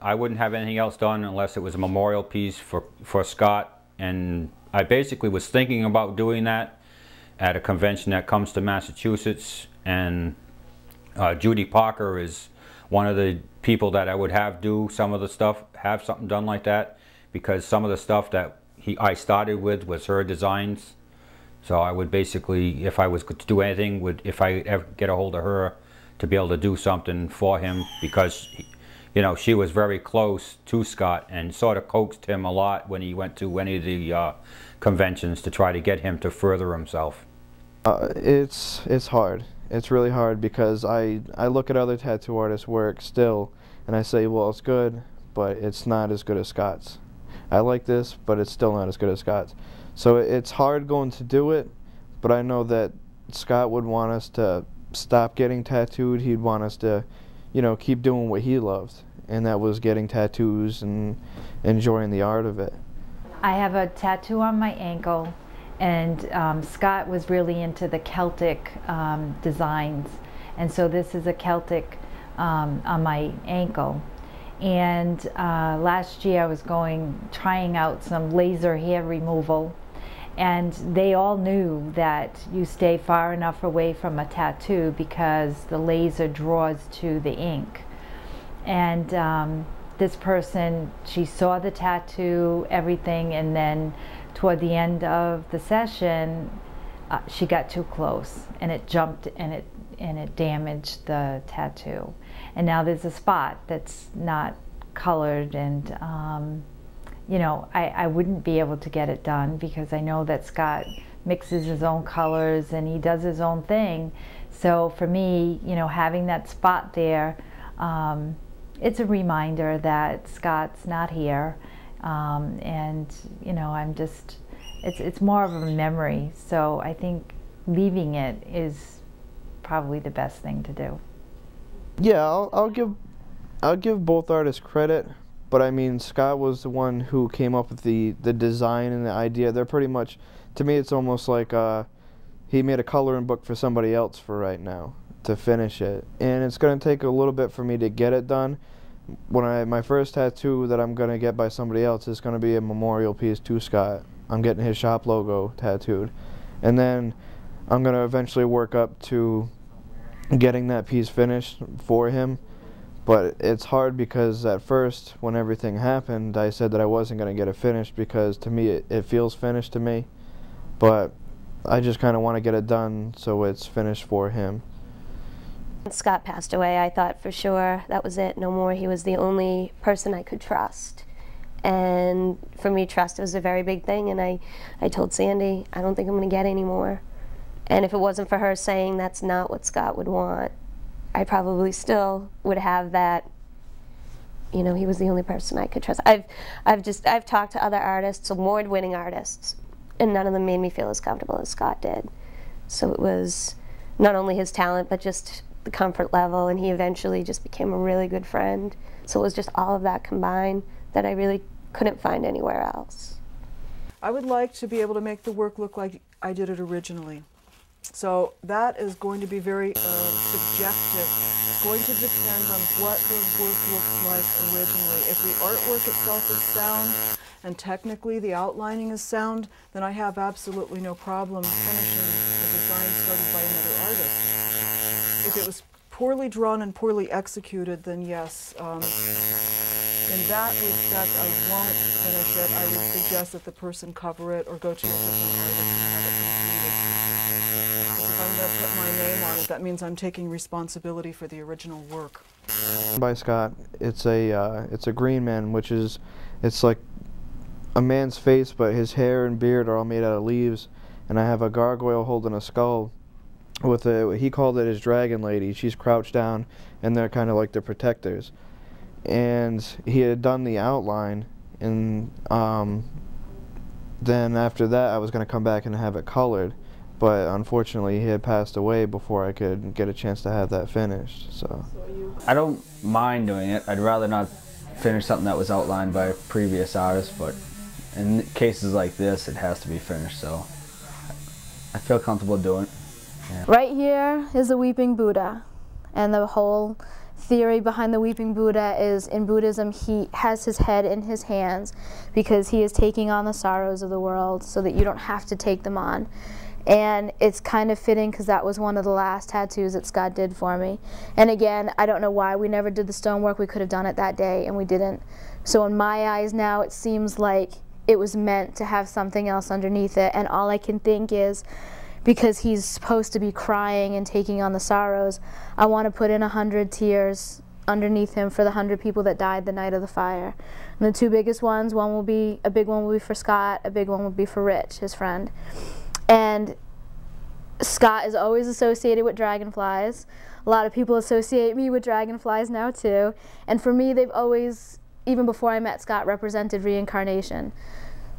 I wouldn't have anything else done unless it was a memorial piece for Scott, and I basically was thinking about doing that at a convention that comes to Massachusetts, and Judy Parker is one of the people that I would have do some of the stuff, have something done like that, because some of the stuff that I started with was her designs. So I would basically, if I was to do anything, if I ever get a hold of her, to be able to do something for him, because you know, she was very close to Scott and sort of coaxed him a lot when he went to any of the conventions to try to get him to further himself. It's hard. It's really hard because I look at other tattoo artists' work still and I say, well, it's good, but it's not as good as Scott's. I like this, but it's still not as good as Scott's. So it's hard going to do it, but I know that Scott would want us to stop getting tattooed. He'd want us to, you know, keep doing what he loved, and that was getting tattoos and enjoying the art of it. I have a tattoo on my ankle, and Scott was really into the Celtic designs, and so this is a Celtic on my ankle. And last year I was trying out some laser hair removal, and they all knew that you stay far enough away from a tattoo because the laser draws to the ink. And this person, she saw the tattoo, everything, and then toward the end of the session, she got too close, and it jumped and it damaged the tattoo. And now there's a spot that's not colored, and you know, I wouldn't be able to get it done because I know that Scott mixes his own colors and he does his own thing. So for me, you know, having that spot there, it's a reminder that Scott's not here, and you know, it's more of a memory. So I think leaving it is probably the best thing to do. Yeah, I'll give both artists credit. But I mean, Scott was the one who came up with the design and the idea. They're pretty much, to me, it's almost like he made a coloring book for somebody else for right now to finish it. And it's going to take a little bit for me to get it done. My first tattoo that I'm going to get by somebody else is going to be a memorial piece to Scott. I'm getting his shop logo tattooed. And then I'm going to eventually work up to getting that piece finished for him. But it's hard because at first, when everything happened, I said that I wasn't going to get it finished because to me it feels finished to me. But I just kind of want to get it done so it's finished for him. When Scott passed away, I thought for sure that was it, no more. He was the only person I could trust. And for me, trust was a very big thing, and I told Sandy, I don't think I'm going to get any more. And if it wasn't for her saying that's not what Scott would want, I probably still would have that, you know, he was the only person I could trust. I've talked to other artists, award-winning artists, and none of them made me feel as comfortable as Scott did. So it was not only his talent, but just the comfort level, and he eventually just became a really good friend. So it was just all of that combined that I really couldn't find anywhere else. I would like to be able to make the work look like I did it originally. So that is going to be very subjective. It's going to depend on what the work looks like originally. If the artwork itself is sound and technically the outlining is sound, then I have absolutely no problem finishing a design started by another artist. If it was poorly drawn and poorly executed, then yes. In that respect, I won't finish it. I would suggest that the person cover it or go to a different artist and have it completed. If I'm going to put my name on it, that means I'm taking responsibility for the original work. By Scott, it's a green man, which is, it's like a man's face, but his hair and beard are all made out of leaves, and I have a gargoyle holding a skull with he called it his dragon lady. She's crouched down, and they're kind of like the protectors. And he had done the outline, and then after that I was going to come back and have it colored. But unfortunately, he had passed away before I could get a chance to have that finished. So I don't mind doing it. I'd rather not finish something that was outlined by a previous artist, but in cases like this, it has to be finished, so I feel comfortable doing it. Yeah. Right here is a weeping Buddha, and the whole theory behind the Weeping Buddha is, in Buddhism, he has his head in his hands because he is taking on the sorrows of the world so that you don't have to take them on. And it's kind of fitting because that was one of the last tattoos that Scott did for me. And again, I don't know why we never did the stonework. We could have done it that day and we didn't. So in my eyes now, it seems like it was meant to have something else underneath it. And all I can think is, because he's supposed to be crying and taking on the sorrows, I want to put in 100 tears underneath him for the 100 people that died the night of the fire. And the two biggest ones, a big one will be for Scott, a big one will be for Rich, his friend. And Scott is always associated with dragonflies. A lot of people associate me with dragonflies now too. And for me, they've always, even before I met Scott, represented reincarnation.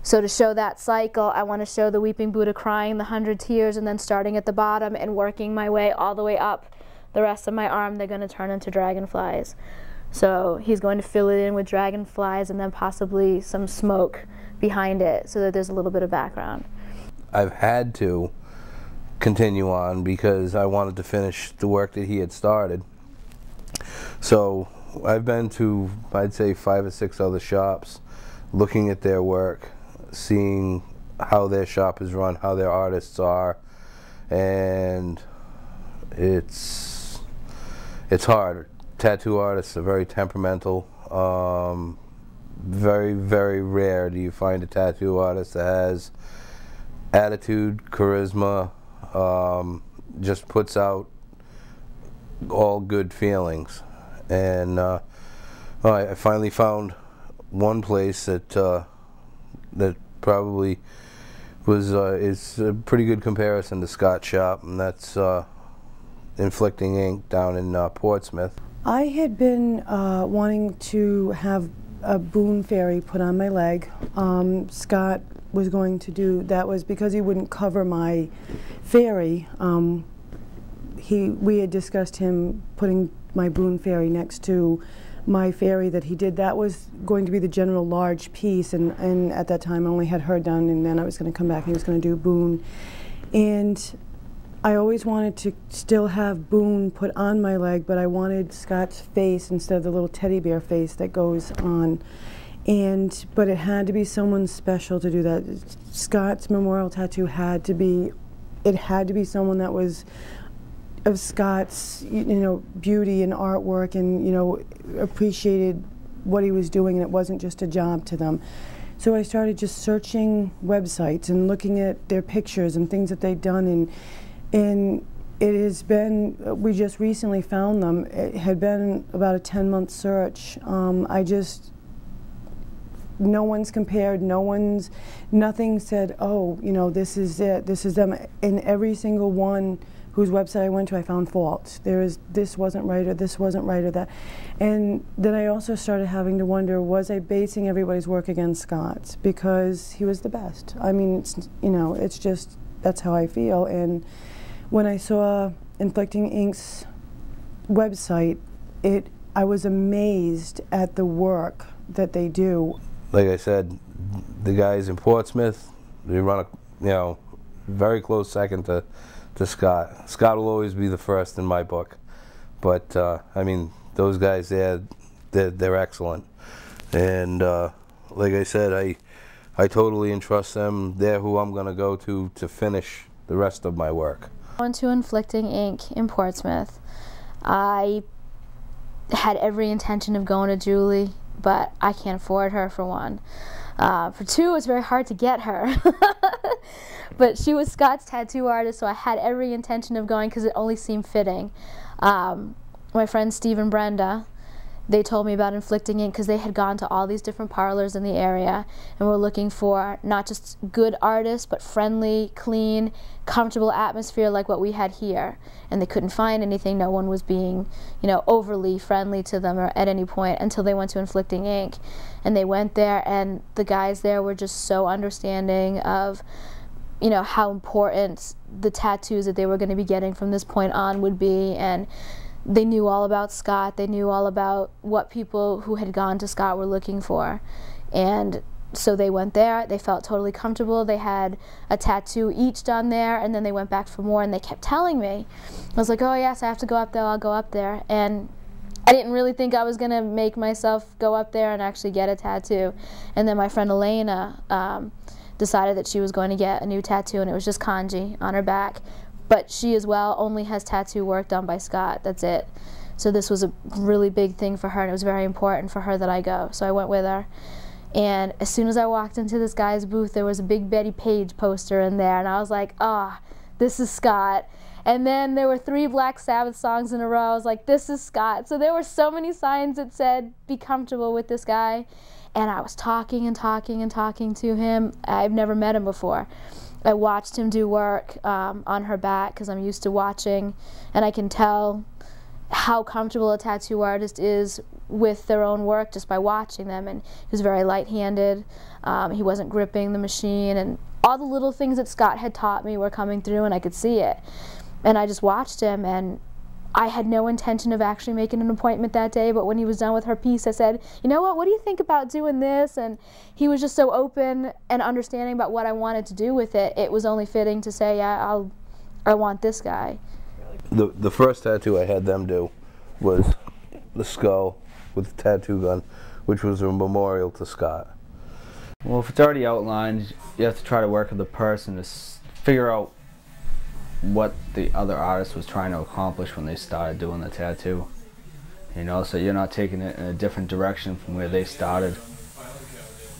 So to show that cycle, I want to show the Weeping Buddha crying the 100 tears and then starting at the bottom and working my way all the way up the rest of my arm. They're going to turn into dragonflies. So he's going to fill it in with dragonflies and then possibly some smoke behind it so that there's a little bit of background. I've had to continue on because I wanted to finish the work that he had started. So I've been to, I'd say, 5 or 6 other shops, looking at their work, seeing how their shop is run, how their artists are, and it's hard. Tattoo artists are very temperamental. Very, very rare do you find a tattoo artist that has attitude, charisma, just puts out all good feelings. And I finally found one place that that probably was is a pretty good comparison to Scott's shop, and that's Inflicting Ink down in Portsmouth. I had been wanting to have a boon fairy put on my leg. Scott was going to do, that was because he wouldn't cover my fairy. We had discussed him putting my boon fairy next to my fairy that he did. That was going to be the general large piece, and at that time I only had her done, and then I was going to come back and he was going to do Boone. And I always wanted to still have Boone put on my leg, but I wanted Scott's face instead of the little teddy bear face that goes on. But it had to be someone special to do that. Scott's memorial tattoo had to be someone that was of Scott's, beauty and artwork, and appreciated what he was doing, and it wasn't just a job to them. So I started just searching websites and looking at their pictures and things that they'd done, and it has been, we just recently found them. It had been about a 10-month search. No one's compared, nothing said, oh, this is it, this is them. In every single one whose website I went to, I found faults. This wasn't right, or this wasn't right, or that. And then I also started having to wonder, was I basing everybody's work against Scott's? Because he was the best. I mean, it's just, that's how I feel. And when I saw Inflicting Ink's website, I was amazed at the work that they do. Like I said, the guys in Portsmouth, they run a very close second to Scott. Scott will always be the first in my book, but I mean, those guys, they're excellent. And like I said, I totally entrust them. They're who I'm going to go to finish the rest of my work. I went to Inflicting Ink in Portsmouth. I had every intention of going to Julie, but I can't afford her, for one. For two, it's very hard to get her. But she was Scott's tattoo artist, so I had every intention of going because it only seemed fitting. My friends Steve and Brenda, they told me about Inflicting Ink because they had gone to all these different parlors in the area and were looking for not just good artists, but friendly, clean, comfortable atmosphere like what we had here. And they couldn't find anything. No one was being, overly friendly to them or at any point until they went to Inflicting Ink. And they went there, and the guys there were just so understanding of how important the tattoos that they were going to be getting from this point on would be. And they knew all about Scott. They knew all about what people who had gone to Scott were looking for. And so they went there. They felt totally comfortable. They had a tattoo each done there, and then they went back for more, and they kept telling me. I was like, oh yes, I have to go up there, I'll go up there. And I didn't really think I was gonna make myself go up there and actually get a tattoo. And then my friend Elena decided that she was going to get a new tattoo, and it was just kanji on her back. But she as well only has tattoo work done by Scott, that's it. So this was a really big thing for her, and it was very important for her that I go. So I went with her. And as soon as I walked into this guy's booth, there was a big Betty Page poster in there, and I was like, ah, this is Scott. And then there were 3 Black Sabbath songs in a row. I was like, this is Scott. So there were so many signs that said, be comfortable with this guy. And I was talking and talking and talking to him. I've never met him before. I watched him do work on her back because I'm used to watching, and I can tell how comfortable a tattoo artist is with their own work just by watching them. And he was very light-handed. He wasn't gripping the machine, and all the little things that Scott had taught me were coming through, and I could see it. And I just watched him, and I had no intention of actually making an appointment that day, but when he was done with her piece, I said, you know what do you think about doing this? And he was just so open and understanding about what I wanted to do with it. It was only fitting to say, yeah, I want this guy. The first tattoo I had them do was the skull with the tattoo gun, which was a memorial to Scott. Well, if it's already outlined, you have to try to work with the person to figure out what the other artist was trying to accomplish when they started doing the tattoo. You know, so you're not taking it in a different direction from where they started.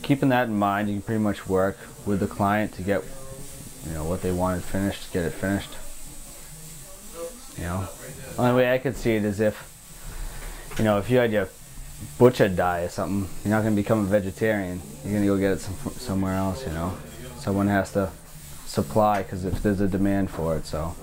Keeping that in mind, you can pretty much work with the client to get, you know, what they wanted finished, get it finished. You know, the only way I could see it is if, you know, if you had your butcher die or something, you're not going to become a vegetarian. You're going to go get it somewhere else, you know. Someone has to supply because if there's a demand for it, so